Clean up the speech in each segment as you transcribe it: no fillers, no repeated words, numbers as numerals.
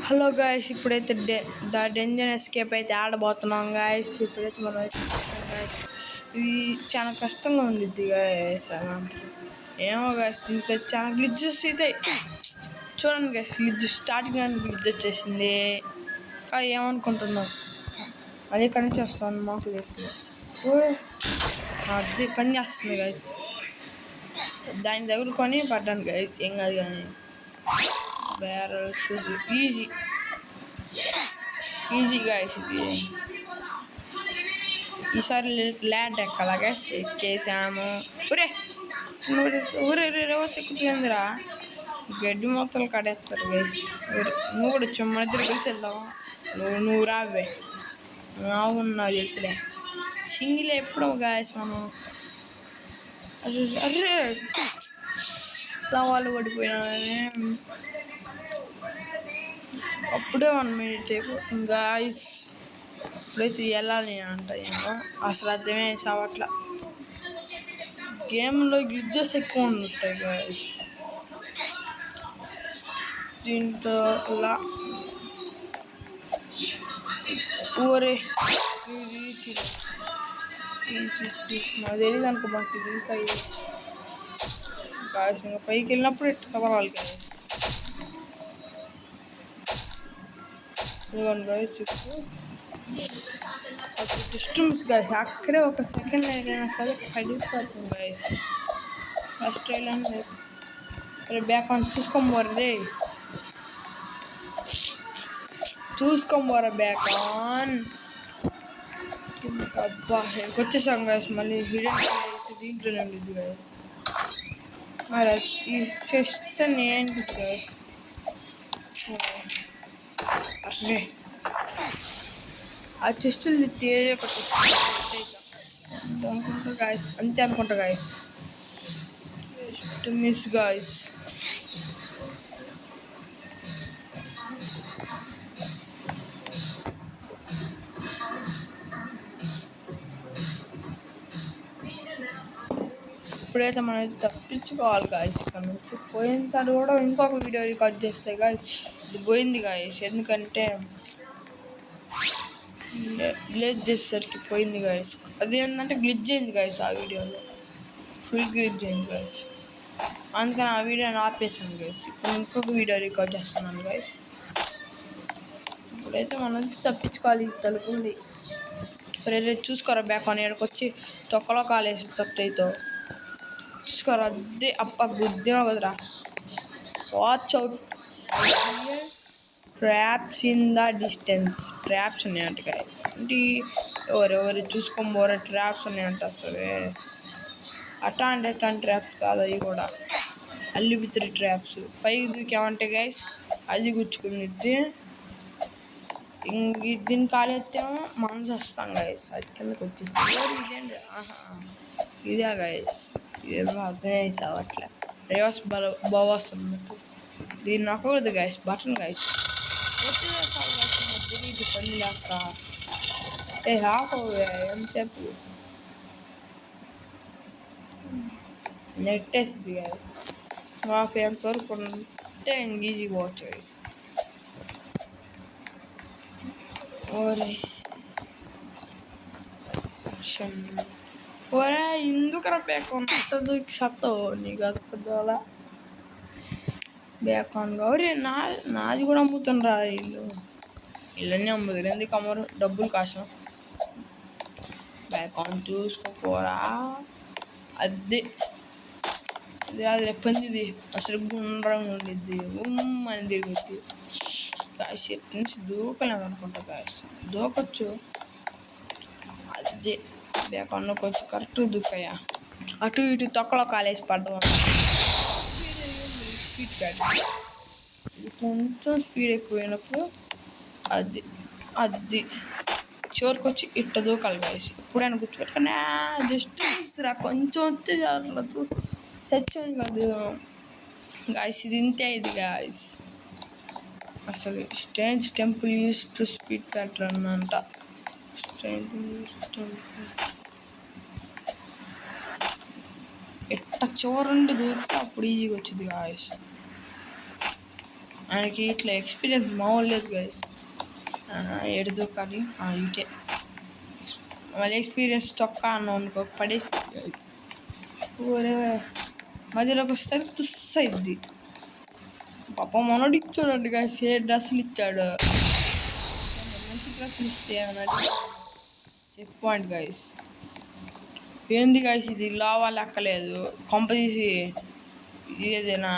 Hello guys, ఇప్పుడైతే the danger escape అయితే ఆడబోతున్నాం guys. ఇప్పుడైతే మనం గాయస్ ఇది చాలా కష్టంగా ఉండిద్ది గాయస్. ఏమో గాయస్, ఇంకా చాలా గ్లిడ్జెస్ అయితే చూడండి గాయస్. గ్లిడ్జ్ స్టార్టింగ్ అని గ్లిడ్జ్ వచ్చేసింది. ఏమనుకుంటున్నాం అది ఇక్కడి నుంచి వస్తాను మాకు తెలుసు. అది పని చేస్తుంది గాయస్. దాన్ని తగులుకొని పడ్డాను గాయస్. ఏం కాదు కానీ బ్యారల్స్ ఈజీ గాయస్. ఇది ఈసారి ల్యాండ్ ఎక్కాలా గాయస్. ఎక్కేసాము. ఊరే రివర్స్ ఎక్కుతుందిరా. గడ్డి మొత్తలు కడేస్తారు గాయస్. నువ్వు కూడా వచ్చావు, మన ఇద్దరు కలిసి వెళ్దాం. నువ్వు రావే, అవున్నావు తెలుసులే. సింగిల్ ఎప్పుడు గాయస్ మనం. అర్రే వాళ్ళు పడిపోయినానే. అప్పుడే 1 minute గాయస్. ఇప్పుడైతే వెళ్ళాలి అంట. ఏమో అసలు అర్థమే చావట్లా. గేమ్లో గ్లిడ్జెస్ ఎక్కువ ఉంటాయి గాయస్. దీంతో ఊరే నాకు తెలియదు అనుకో. మాకు ఇది ఇంకా గాయస్ ఇంకా పైకి వెళ్ళినప్పుడు ఎట్టు కదవాలి గాయస్. Guys disturbance guys. అక్కడే ఒక సెకండ్ అయినా సరే పడిపోతుంది గాయస్. ఫస్ట్ వెళ్ళండి. బ్యాక్ ఆన్ చూసుకోబోరా రే, చూసుకోబోరా బ్యాక్ ఆన్. అబ్బా వచ్చేసాం గాయస్. మళ్ళీ హిడెన్ దీంట్లోనే ఉండేది గాయస్. మరి ఈ సెషన్ ఏంటి గాయస్? అరే ఆ చెస్టులు తేజ అనుకుంటా గాయస్. అంతే అనుకుంటా గాయస్. Miss guys. ఇప్పుడైతే మనం తప్పించుకోవాలి గాయస్ ఇక్కడ నుంచి. పోయినసారి కూడా ఇంకొక వీడియో రికార్డ్ చేస్తే గాయస్ ఇది పోయింది గాయస్. ఎందుకంటే విలేజ్ చేసేసరికి పోయింది గాయస్. అది ఏంటంటే గ్లిడ్జ్ అయింది గాయస్. ఆ వీడియోలో ఫుల్ గ్లిడ్జ్ అయింది గాయస్. అందుకని ఆ వీడియోని ఆపేసాను గాయస్. ఇప్పుడు ఇంకొక వీడియో రికార్డ్ చేస్తున్నాను గాయస్. ఇప్పుడైతే మనం తప్పించుకోవాలి. తలుపుంది చూసుకోరా. బ్యాక్ అని ఇక్కడికి వచ్చి తొక్కలో కాలేసి తొట్టయితో చూసుకోరా. అదే అప్ప గుద్దిన కదరా. Watch out, traps in the distance. Traps ఉన్నాయంట గాయస్. అంటే ఎవరెవరు చూసుకోబోరే ట్రాప్స్ ఉన్నాయంట. అసలు అట్లాంటి ట్రాప్స్ కాదు అవి కూడా. అల్లిపిత్రి ట్రాప్స్. పైకి దూకామంటే గాయస్ అది గుచ్చుకునిద్ది. దీన్ని ఖాళీ ఎత్తేమో మనసు వస్తాం గాయస్. అది కిందకి వచ్చేసి ఇదేంటి. ఇదే గాయస్. ఏదో అర్థమే అట్లా రివర్స్ బాగా వస్తుంది. దీన్ని నొక్కకూడదు గాయస్. Button guys. తెలియదు పని లేక ఎంతసేపు నెట్టేసింది గాయస్. హాఫ్ ఎంతవరకు ఉంటే ఈజీ పోవచ్చు గాయస్. ఒరే ఎందుకు బ్యాక్ ఆన్ చెప్తావు? నీకు అదొకదోలా బ్యాక్ ఆన్ గౌరీ. నాది కూడా అమ్ముతుండ్రా వీళ్ళన్నీ అమ్ముతారు. ఎందుకు అమ్మరు? డబ్బులు కోసం. బ్యాక్ ఆన్ చూసుకోపోరా. అది అది పందిది అసలు గుండ్రంగా ఉండిద్ది. అని తిరుగుద్ది గాయస్. ఎటు నుంచి దూకలేము అనుకుంటా గాయస్. దూకొచ్చు. అదే బ్యాక్ ఆన్లో కొంచెం కరెక్ట్గా దూకాయా. అటు ఇటు తొక్కలో కాలేసి పడ్డం. స్పీడ్ కాదు, కొంచెం స్పీడ్ ఎక్కువైనప్పుడు అది చివరికి వచ్చి ఇట్ట దూకాలి గాయస్. ఎప్పుడైనా గుర్తుపెట్టుకుని జస్ట్ రా కొంచెం వస్తే చాలదు. సత్యం కాదు గాయస్. ఇది ఇంతే ఇది గాయస్. అసలు strange temple use to speed pattern అంట. ఎట్ట చివరండి దూరితే అప్పుడు ఈజీగా వచ్చింది గాయస్. ఆయనకి ఇట్లా ఎక్స్పీరియన్స్ మామూలు లేదు గైస్. ఎడు దూకాలి ఇటే మళ్ళీ ఎక్స్పీరియన్స్ చొక్కా అన్న అనుకో పడేస్తుంది గైస్. ఊరే మధ్యలోకి వస్తే తుస్సైద్ది. పాప మనోడు ఇచ్చాడండి గైస్, ఏ డ్రెస్సులు ఇచ్చాడు. మంచి డ్రెస్సులు ఇస్తే ఏమన్నా చెక్ పాయింట్ గైస్. ఏంది గైస్ ఇది లావా లెక్కలేదు. కొంప తీసి ఏదైనా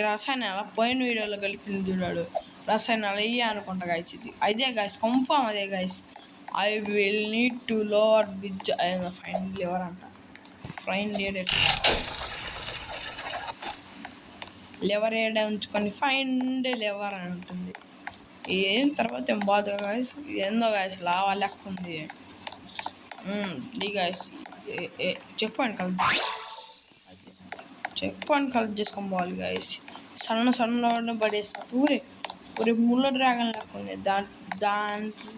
రసాయనాల పోయిన వీడియోలో కలిపింది చూడాడు. రసాయనాలు అయ్యే అనుకుంటా గైస్. ఇది అదే గైస్, కన్ఫామ్ అదే guys. I will need to lower bridge fine liver అంట. ఫైన్ లివర్ ఏడా ఉంచుకొని ఫైన్ లివర్ అని ఉంటుంది. ఏం తర్వాత ఏం బాధ గైస్. ఏందో గైస్ లావా లెక్క ఉంది. గైస్ చెక్ పాయింట్ కలెక్ట్ చేసుకొని పోవాలి గైస్. సన్న పడేస్తా. ఊరే ముళ్ళ డ్రాగన్ లెక్క ఉంది దాంట్లో.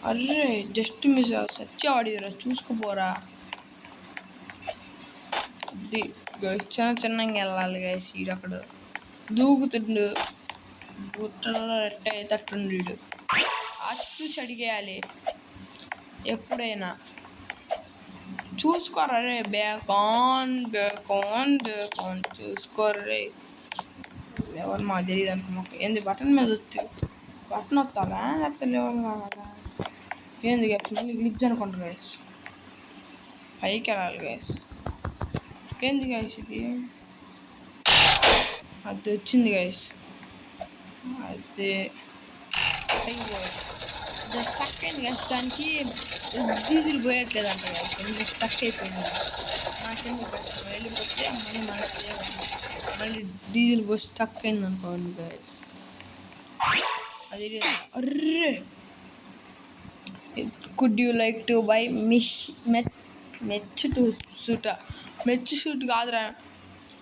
అర్రే జస్ట్ మిస్ సచ్చేవాడిరా, చూసుకోపోరా. ఇది గైస్ చిన్నగా వెళ్ళాలి గైస్. ఈడు అక్కడ దూకుతుండు, గుట్టలో రెట్ట తట్టుండు. వీడు చూసి అడిగేయాలి ఎప్పుడైనా. చూసుకోరా రే, బేకాన్ చూసుకోర్రే. ఎవరు మాకు తెలియదు అనుకో. మాకు ఏంది బటన్ మీద వస్తే బటన్ వస్తారా లేకపోతే ఎవరు కావాలా ఏంది గైస్. మళ్ళీ గ్లిచ్ అనుకుంటారు గైస్. పైకి వెళ్ళాలి గైస్. ఏంది గైస్ ఇది, అది వచ్చింది గైస్. అదే స్టక్ అయింది గైస్. దానికి డీజిల్ పోయట్లేదు అంట గైస్. ఎందుకు స్టక్ అయిపోయింది నాకెందుకు వెళ్ళిపోతే మళ్ళీ డీజిల్ పోసి స్టక్ అయింది అనుకోండి గైస్. అది array could you like to buy match suit కాదురా,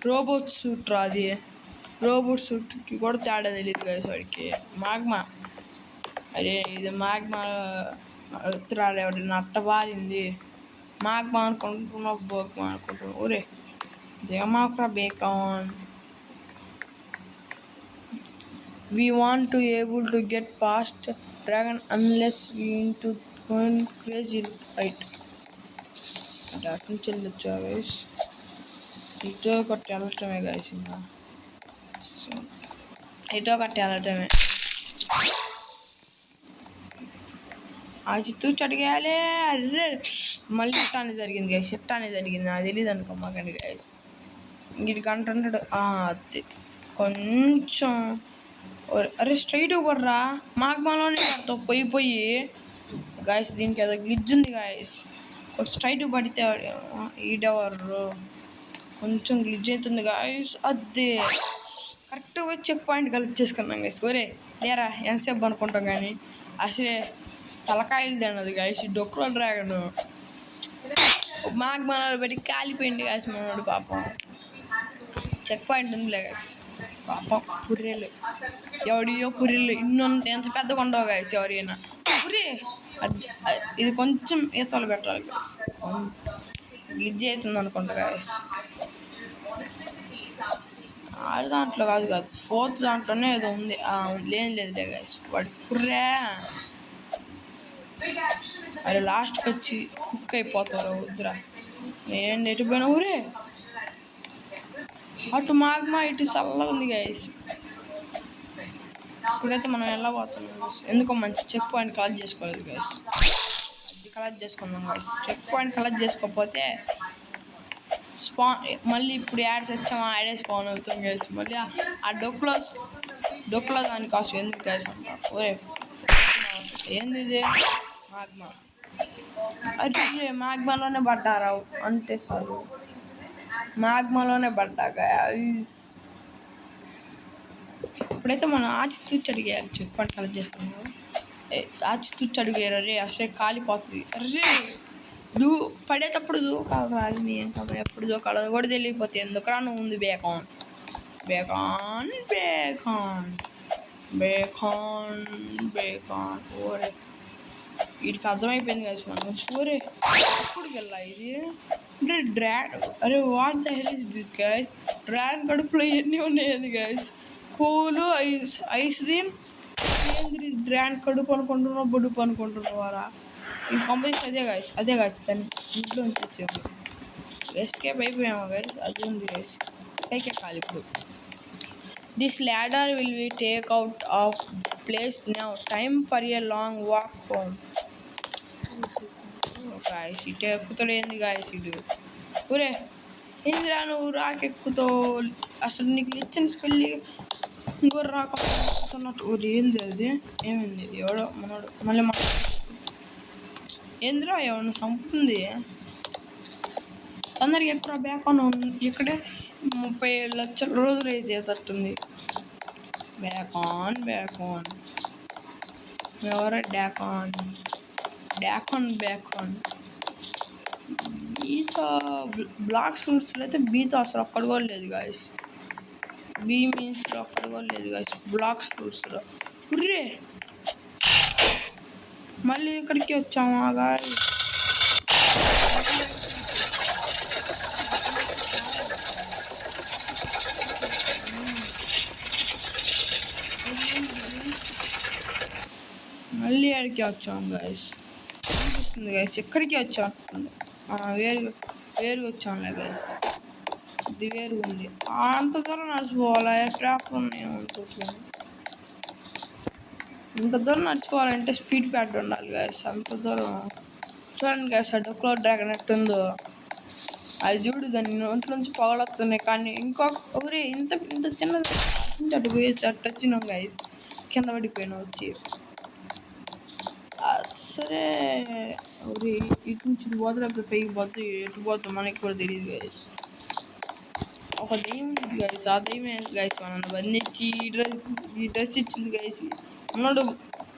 రోబోట్ సూట్ రా. అది రోబోట్ సూట్కి కూడా తేడా తెలియదు గైస్ వాడికి. మాగ్మా అరే ఇది మాగ్మా ఉత్తరాలు ఎవరి నట్ట బారింది. మాగ్మా అనుకుంటున్నావు బోగ్మా అనుకుంటున్నావు. ఊరే దిగమాకురా బేకాన్. We want to able to get past dragon unless we into going crazy fight. అటు నుంచి వెళ్ళొచ్చా గైస్. ఇటో ఒకటి వెళ్ళటమే గైస్. ఇంకా ఇటో ఒకటి వెళ్ళటమే. ఆ చిత్తూ చడిగేయాలి. అర్రే మళ్ళీ ఇట్టానే జరిగింది గైస్. ఇట్టానే జరిగింది. నాకు తెలియదు అనుకో మాకండి గైస్. ఇంటికి అంటుంటాడు అది కొంచెం. అరే స్ట్రైట్గా పడరా, మాగ్మాలోనే పడతావు పోయి గాయస్. దీనికి ఏదో గ్లిజ్ ఉంది గాయస్. కొంచెం స్ట్రైట్గా పడితే ఈడెవరు కొంచెం గ్లిజ్ అవుతుంది గాయస్. అదే కరెక్ట్గా పోయి చెక్ పాయింట్ కలెక్ట్ చేసుకున్నాం గైస్. ఒరే లేరా ఎంతసేపు అనుకుంటాం కానీ అసలే తలకాయలు తిన్నది గాయస్. డొక్కులో డ్రాగన్ మాగ్మాలో పెట్టి కాలిపోయింది గాయస్ మనోడు పాపం. చెక్ పాయింట్ ఉందిలే గాయస్. పాపం పుర్రెలు ఎవడియో పుర్రెలు ఇన్నుంటే ఎంత పెద్దగా ఉండవు గాయస్. ఎవరైనా పుర్రే ఇది కొంచెం ఈతలు పెట్టాలి గాయస్. గ్లిజ్ అవుతుంది అనుకుంటా గాయస్. ఆరు దాంట్లో కాదు కాదు, ఫోర్త్ దాంట్లోనే ఏదో ఉంది. లేదులే గాయస్. వాడి పుర్రే అది లాస్ట్కి వచ్చి కుక్ అయిపోతారు. వద్దురా నేను ఎటు పోయినా. ఊరే అటు మాగ్మా ఇటు చల్లగా ఉంది గైస్. ఇప్పుడైతే మనం ఎలా పోతున్నాం ఎందుకో మంచి చెక్ పాయింట్ కలెక్ట్ చేసుకోలేదు గైస్. అది కలెక్ట్ చేసుకున్నాం గైస్. చెక్ పాయింట్ కలెక్ట్ చేసుకోకపోతే మళ్ళీ ఇప్పుడు యాడ్స్ వచ్చామా యాడే స్పాన్ అవుతాం గైస్. మళ్ళీ ఆ డొక్కులో దానికోసం ఎందుకు గైస్ అంటారు. ఓరే ఏంది ఇది మాగ్మా. అరే మాగ్మాలోనే పడ్డారా అంటే సార్ మాగ్మాలోనే పడ్డా గైస్. ఇప్పుడైతే మనం ఆచితూచి అడిగేయాలి. చెక్ పాయింట్ కలెక్ట్ చేసుకున్నాం. ఆచితూచి అడిగారు. అరే అసలే కాలిపోతుంది. అర్రే పడేటప్పుడు దూకాలి రాదు. మీ ఏం కదా ఎప్పుడు దూకాలి కూడా తెలియకపోతే ఎందుకురా నువ్వు ఉంది బేకాన్ బేకాన్ బేకాన్ బేకాన్ బేకాన్. ఓరే వీడికి అర్థమైపోయింది కదా మనం. ఊరే ఎప్పుడుకి వెళ్ళా ఇది అంటే అరే what the hell is this guys? Dragon కడుపులో ఎన్ని ఉన్నాయండి గైస్? కూలు ఐస్ది ఏంది డ్రాగన్ కడుపు అనుకుంటున్నావు, బొడుపు అనుకుంటున్నావారా? ఈ కంపెనీస్ అదే గాయస్ దాన్ని ఇంట్లో వచ్చాము. ఎస్కేప్ అయిపోయాము గైస్. అది ఉంది గైస్, పైకి ఎక్కాలి ఇప్పుడు. This ladder will be take out of place now. Time for a long walk home. Guys ఇటు ఎక్కుతాడు ఏంది గాయస్ ఇటు? ఊరే ఇందిరా నువ్వు రాకెక్కుతావు అసలు నీకు ఇచ్చిన స్పెల్లి ఇంకో రాకుతున్నట్టు. ఊరి ఏంది అది? ఏమైంది? ఎవడో మనోడు మళ్ళీ ఏందిరా ఎవరిని చంపుతుంది? తొందరగా ఎక్కువ బ్యాక్ ఆన్. ఇక్కడే 37 లక్షల రోజులు అయితే తట్టుంది. బ్యాక్ ఆన్ ఎవరో బ్యాక్ ఆన్ బీతో బ్లాక్ ఫ్రూట్స్లో అయితే బీతో అసలు ఒక్కడు కూడా లేదు గాయస్. బీ మీన్స్లో ఒక్కడు కూడా లేదు గాయస్ బ్లాక్స్ ఫ్రూట్స్లో. ఉర్రే మళ్ళీ ఇక్కడికి వచ్చాము గాయస్. మళ్ళీ అడికి వచ్చాం గాయస్. అనిపిస్తుంది గాయస్ ఎక్కడికి వచ్చాం. వేరుగా వచ్చాంలే గాయస్. ఇది వేరుగా ఉంది. అంత దూరం నడిచిపోవాలా? ట్రాప్ ఉన్నాయేమనుకుంటున్నాను. ఇంత దూరం నడిచిపోవాలంటే స్పీడ్ ప్యాడ్ ఉండాలి గాయస్. అంత దూరం చూడండి గాయస్ ఆ డొక్లో డ్రాగన్ ఎట్టుందో. అది చూడు దాన్ని నోట్ల నుంచి పొగలొస్తున్నాయి. కానీ ఒకరి ఇంత చిన్నది అటు పోయి అటు వచ్చినాం గాయస్. కింద పడిపోయినా వచ్చి. సరే ఇటు నుంచి పోతే పైకి పోతే ఎటు పోతాం మనకి కూడా తెలియదు గాయస్. ఒక దయ్యం ఉంది గాయస్. ఆ దయ్యమే గాయస్ మనల్ని బంధించి ఈ డ్రెస్ ఇచ్చింది గాయస్. ఉన్నాడు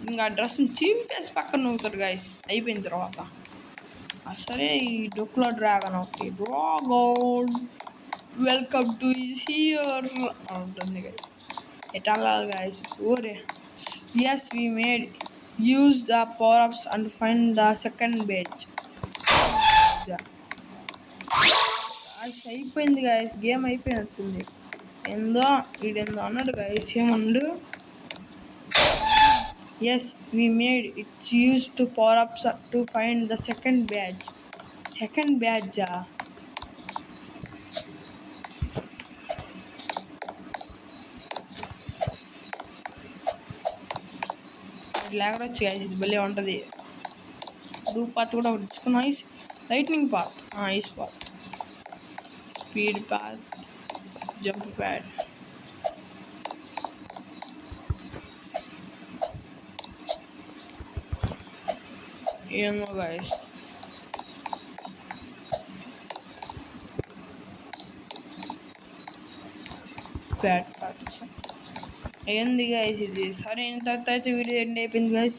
ఇంకా ఆ డ్రెస్ని చింపేసి పక్కన నవ్వుతాడు గాయస్ అయిపోయిన తర్వాత. సరే ఈ డొక్లో డ్రాగన్ ఒకటి డ్రాగన్ వెల్కమ్ టు హియర్ ఉంటుంది గాయస్. ఎట్లా గాయస్? ఓరే yes we made use the power-ups and find the second badge. అయిపోయింది గాయస్. గేమ్ అయిపోయినట్టుంది. వీడేందో అన్నాడు గాయస్. ఏమన్నాడు? Yes we made it's use to power-ups to find the second badge. Second బ్యాడ్జా? లేకరొచ్చు గాయస్. ఇది భలే ఉంటుంది. బ్లూ పాత్ కూడా ఒకటి ఇచ్చుకున్నాం. Lightning path, ice path, speed path, jump pad. ఏమో గాయస్ ప్యాడ్ ఏంది గాయస్ ఇది? సరే ఇంత అయితే వీడియో ఎండ్ అయిపోయింది గాయస్.